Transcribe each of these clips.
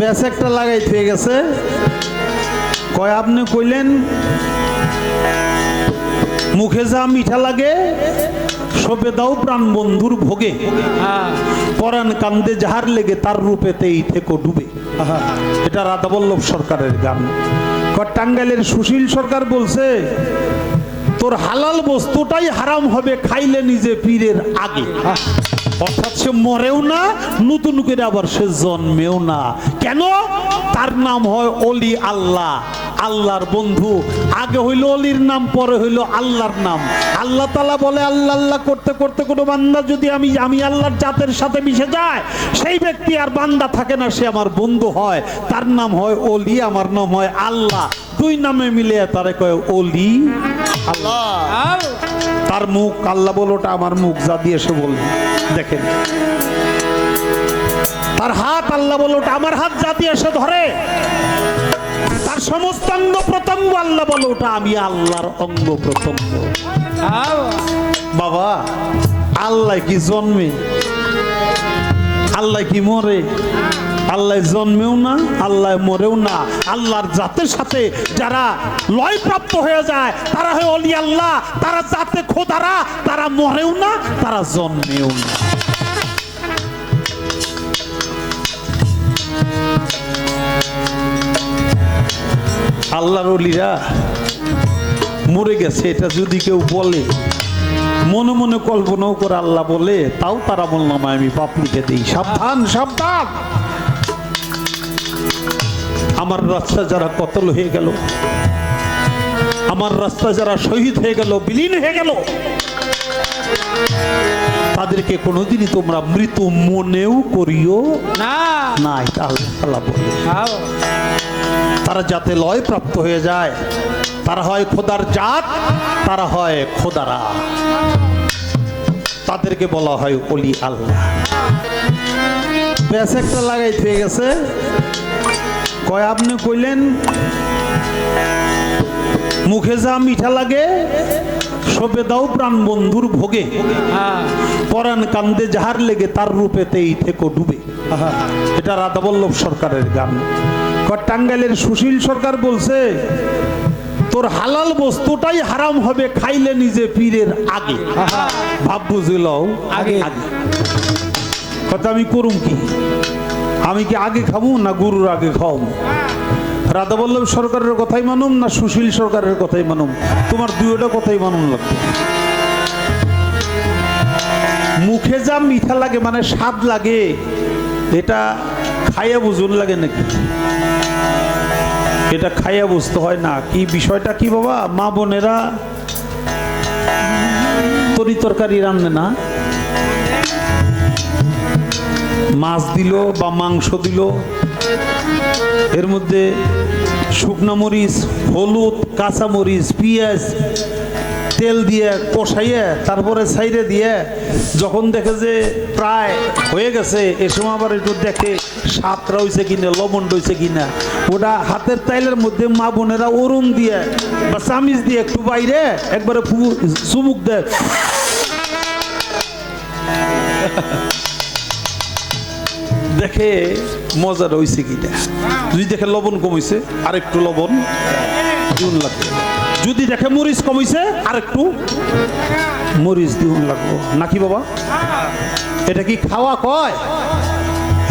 ব্যাস একটা লাগাই থেকে গেছে কয় আপনি কইলেন মুখে যা মিঠা লাগে সবে দাও প্রাণ বন্ধুর ভোগে পরাণ কান্দে যাহার লেগে তার রূপেতেই থেকো ডুবে। এটা রাধাবল্লভ সরকারের গান। টাঙ্গাইলের সুশীল সরকার বলছে তোর হালাল বস্তুটাই হারাম হবে খাইলে নিজে পীরের আগে। অর্থাৎ সে মরেও না, নতুন করে আবার সে জন্মেও না। কেন? তার নাম হয় অলি আল্লাহ, আল্লাহর বন্ধু। আগে হইল অলির নাম, পরে হইল আল্লাহর নাম। আল্লাহ তাআলা বলে আল্লাহ আল্লাহ করতে করতে কোনো বান্দা যদি আমি আল্লাহর জাতের সাথে মিশে যায়, সেই ব্যক্তি আর বান্দা থাকে না, সে আমার বন্ধু হয়। তার নাম হয় অলি, আমার নাম হয় আল্লাহ। দুই নামে মিলে তারে কয় অলি আল্লাহ। তার মুখ আল্লাহ বলোটা আমার মুখ যা দিয়ে সে বলবে। দেখেন তার হাত আল্লাহ বলোটা আমার হাত যা দিয়ে সে ধরে। তার সমস্ত অঙ্গ প্রত্যঙ্গ আল্লাহ বলো ওটা আমি আল্লাহর অঙ্গ প্রত্যঙ্গ। বাবা আল্লাহ কি জন্মে, আল্লাহ কি মরে? আল্লাহ জন্মেও না, আল্লাহ মরেও না। আল্লাহর জাতের সাথে যারা লয় প্রাপ্ত হয়ে যায় তারা হয় অলি আল্লাহ। তারা জাতে খোদারা, তারা মরেও না, তারা জন্মেও না। আল্লাহর ওলিরা মরে গেছে এটা যদি কেউ বলে, মনে মনে কল্পনাও করে আল্লাহ বলে, তাও তারা বললাম আমি পাপ লিখে দিই। সাবধান সাবধান। আমার রাস্তা যারা কতল হয়ে গেল, আমার রাস্তা যারা শহীদ হয়ে গেল, বিলীন হয়ে গেল, তাদেরকে কোনোদিনই তোমরা মৃত মনেও করিও না। নাই আল্লাহ বলে তারা যাতে লয় প্রাপ্ত হয়ে যায়, তারা হয় খোদার জাত, তারা হয় খোদারা, তাদেরকে বলা হয় অলি আল্লাহ। ব্যাস একটা লাগাই থেকে গেছে কয় আপনি কইলেন মুখে যা মিঠা লাগে সবে দাও প্রাণ বন্ধুর ভোগে পরাণ কান্দে যাহার লেগে তার রূপেতেই থেকো ডুবে। এটা রাধাবল্লভ সরকারের গান। টাঙ্গাইলের সুশীল সরকার বলছে তোর হালাল বস্তুটাই হারাম হবে খাইলে নিজে পীরের আগে। ভাব বুঝিল আগে আগে কথা আমি করুম কি? আমি কি আগে খাবো না গুরুর আগে খাওয়াবো? রাধাবল্লভ সরকারের কথাই মানুম না সুশীল সরকারের কথাই মানুম? তোমার দুইটা কথাই মানুম লাগবে। মুখে যা মিঠা লাগে মানে স্বাদ লাগে, এটা খাইয়া বুঝুন লাগে নাকি? এটা খাইয়া বুঝতে হয় না। কি বিষয়টা কি বাবা? মা বোনেরা তরি তরকারি রান্নে না, মাছ দিল বা মাংস দিল, এর মধ্যে শুকনো মরিচ, হলুদ, কাঁচা মরিচ, পেঁয়াজ, তেল দিয়ে কষাইয়ে তারপরে সাইডে দিয়ে যখন দেখে যে প্রায় হয়ে গেছে, এ সময় আবার একটু দেখে স্বাদটা হয়েছে কিনা, লবণ হয়েছে কিনা, ওটা হাতের তাইলের মধ্যে মা বোনেরা ওরম দিয়ে বা চামিচ দিয়ে একটু বাইরে একবারে চুমুক দেয়, দেখে মজা রয়েছে কিনা। যদি দেখে লবণ কমেছে আর একটু লবণ দিউন লাগবে, যদি দেখে মরিচ কমেছে আর একটু মরিচ দিউন লাগবে নাকি বাবা? এটা কি খাওয়া কয়?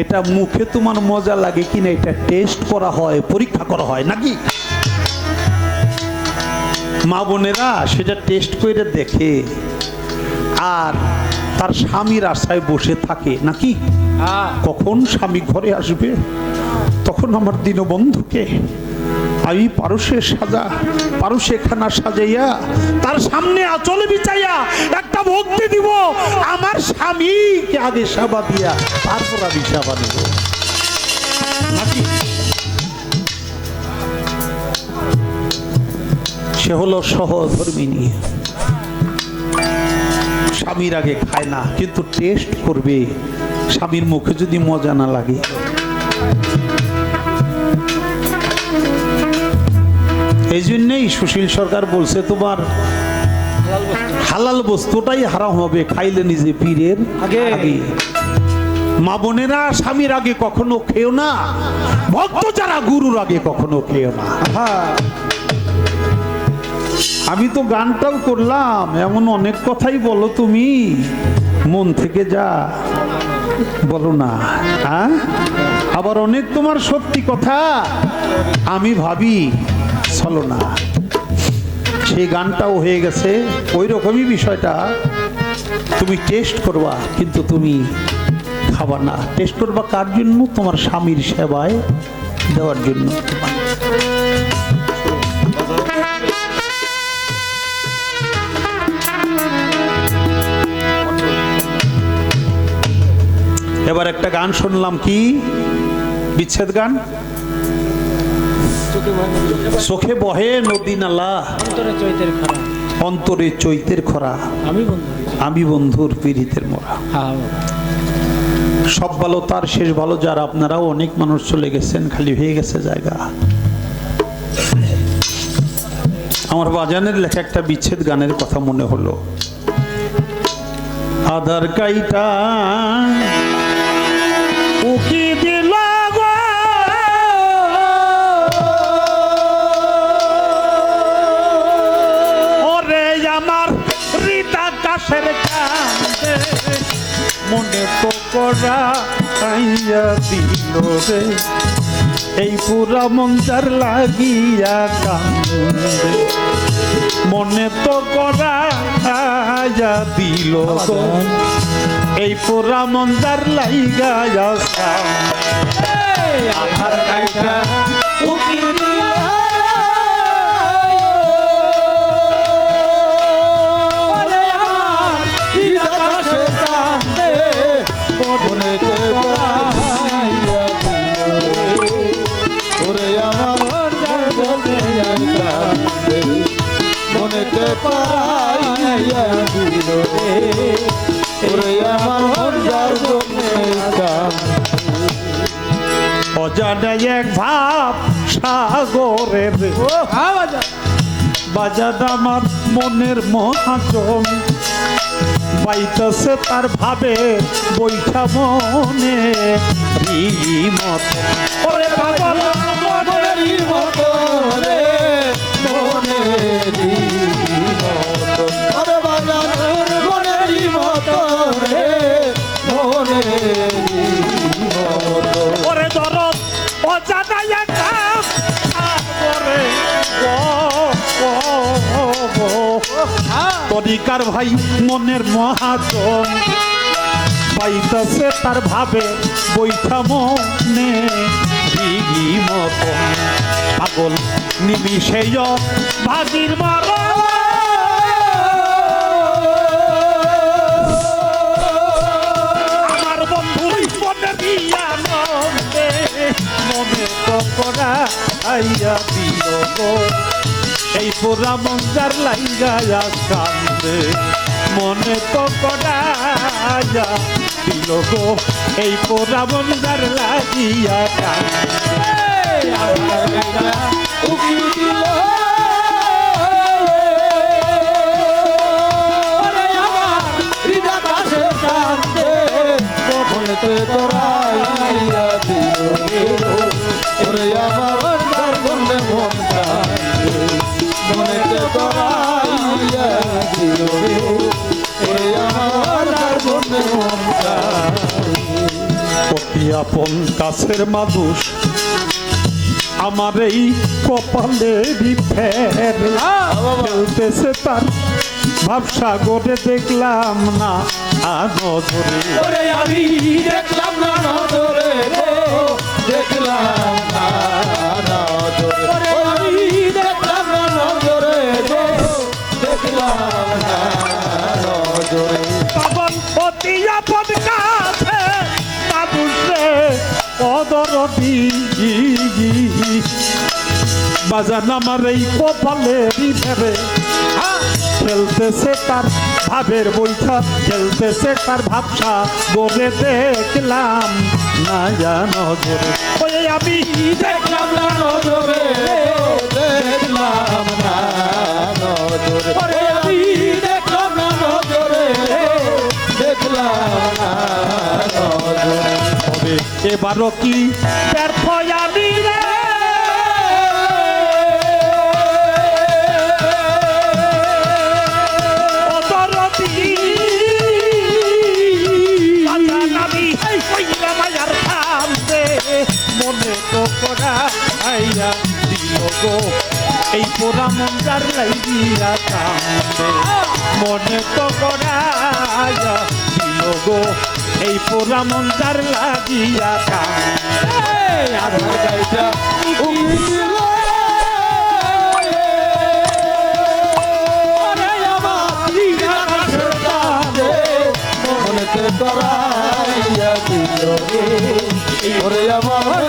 এটা মুখে তোমার মজা লাগে কিনা এটা টেস্ট করা হয়, পরীক্ষা করা হয় নাকি? মা বোনেরা সেটা টেস্ট করে দেখে আর তার স্বামীর আশায় বসে থাকে নাকি? কখন স্বামী ঘরে আসবে, তখন আমার দীনবন্ধুকে আমি পারুষে খানা সাজাইয়া তার সামনে আঁচল বিছাইয়া একটা ভক্তি দিব, আমার স্বামীকে আগে সেবা দিয়া তারপর আমি সেবা নিব নাকি? সে হলো সহধর্মিনী, স্বামীর আগে খায় না কিন্তু টেস্ট করবে, স্বামীর মুখে যদি মজা না লাগে। এই জন্যই সুশীল সরকার বলছে তোমার হালাল বস্তুটাই হারাম হবে খাইলে নিজে পীরের আগে। মা বোনেরা স্বামীর আগে কখনো খেও না, ভক্ত যারা গুরুর আগে কখনো খেও না। আমি তো গানটাও করলাম, এমন অনেক কথাই বলো তুমি, মন থেকে যা বলো না। হ্যাঁ, আবার অনেক তোমার সত্যি কথা আমি ভাবি চলো না, সেই গানটাও হয়ে গেছে। ওই রকমই বিষয়টা, তুমি টেস্ট করবা কিন্তু তুমি খাবা না। টেস্ট করবা কার জন্য? তোমার স্বামীর সেবায় দেওয়ার জন্য। এবার একটা গান শুনলাম, কি বিচ্ছেদ গান। চোখে বহে নদী নালা, অন্তরে চৈতের খরা, আমি বন্ধুর পীড়িতের মোরা। সব ভালো তার শেষ ভালো যার। আপনারাও অনেক মানুষ চলে গেছেন, খালি হয়ে গেছে জায়গা। আমার বাজানের লেখা একটা বিচ্ছেদ গানের কথা মনে হলো। আধার কাইটা উকি দিল গো, ওরে আমার হৃদাকাশের কান্দে, মনে তো করা আইয়া দিল রে, এই পুরা মঞ্জার লাগিয়া কান্দে, মনে তো করা আইয়া দিল গো, এই পুরা মঞ্জার লাইগা আধার কাইটা উকি দিল, অজানা এক ভাব সাগরের বাজার আমার মনের মহাজন, বাইতেছে তার ভাবে বৈঠা মনে মত, ওরে পাগল মনের মত রে, মনের মত, ওরে বাজার মনের মত রে, মনের মত, ওরে দরদ অজানা এক ভাব সাগরে তরিকার ভাই মনের মহাজন, পাইতেছে তার ভাবে বৈঠা মনে ভিগি মতন, পাগল নিমিষে ভাগির মার, আমার বন্ধুর মনে বিয়ানন্দে, মনে তো করা আইয়া দিল গো, এই পুরা মঞ্জার লাইগা কান্দে, মনে তো করা আইয়া দিল গো, এই পুরা মঞ্জার লাগিয়া কান্দে, উকি দিল মনেতে তোরা আইয়া দিল, ওরে আমার মনে মন কান্দে, মনেতে তোরা আইয়া দিল, ওরে আমার মনে মন কান্দে, অতি আপন কাছের মানুষ আমার এই কপালেরই ফের, ফেলতেছে তার ভাবসাগরে দেখলাম না নজরে, ওরে আমি দেখলাম না নজরে, দেখলাম না নজরে, ওরে আমি দেখলাম না নজরে, দেখলাম না নজরে, পাবন অতি আপন কাছে মানুষে অদরদি, বাজান আমার এই কপালেরই ভেবে খেলতেছে তার ভাবের বৈঠা, খেলতেছে তার ভাবসা গড়ে দেখলাম না নজরে, ওই আমি দেখলাম না নজরে, দেখলাম না নজরে, ওরে আমি দেখলাম না নজরে, দেখলাম না নজরে, এবারও কি ব্যর্থ আমি রে মনে তো করা আইয়া দিল গো এই পোড়া মন্দার লাইয়া কান্দে মনে তো করা আইয়া দিল গো এই পোড়া মন্দার লাগিয়া কান্দে আধার গাইটা মনেতে করাইয়া দিল ওরে আমার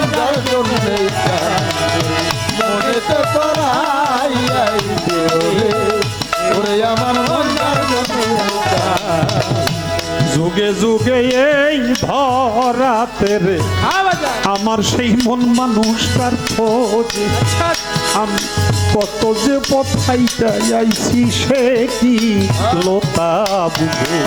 মনেতে করাইয়া ওরে আমার যুগে যুগে এই ধরাতে রে আমার সেই মন মানুষটার খোঁজে আমি কত যে পথাইটা যাইছি সে কি লতা বুঝে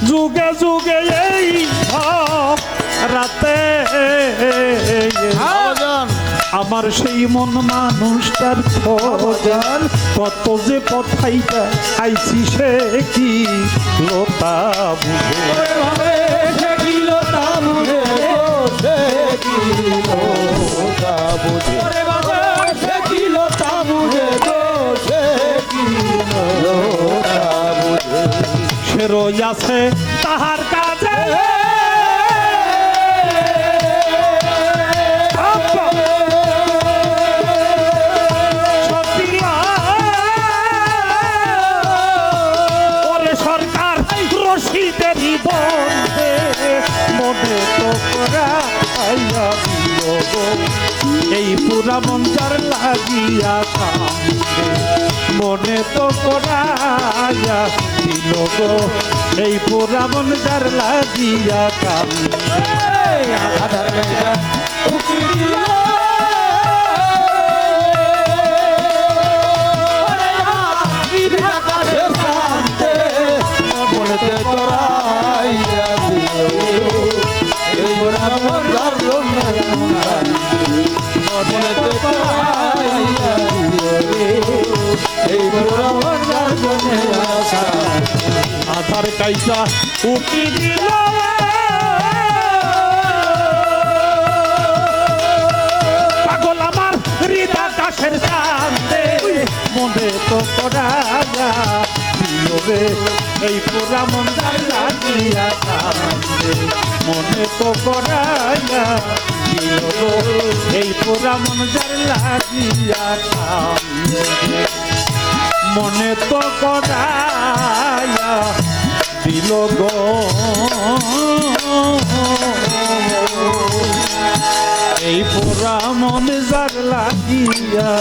যুগে যুগে এই রাতে আমার সেই মন মানুষটার খোঁজার কত যে পথাইটা আইছি সে কি লতা বুঝে সে রই আছে তাহার কাজে সরকার রশিদেরই বন্ধে মনে তো করা এই পুরা মঞ্চার লাগিয়া কান্দে মনে তো করা দিল গো এই পুরা মঞ্চার লাগিয়া কান্দে আধার কাইসা উকি দিল পাগল আমার হৃদয় কাশের শান্তে মনে তো করা দিল রে এই পুরা মন্দার লাগিয়া কান্দে মনে তো করা দিল এই পুরা মন্দার লাগিয়া কান্দে মনে তো করায়া দিল গো এই পুরা মন যার লাগিয়া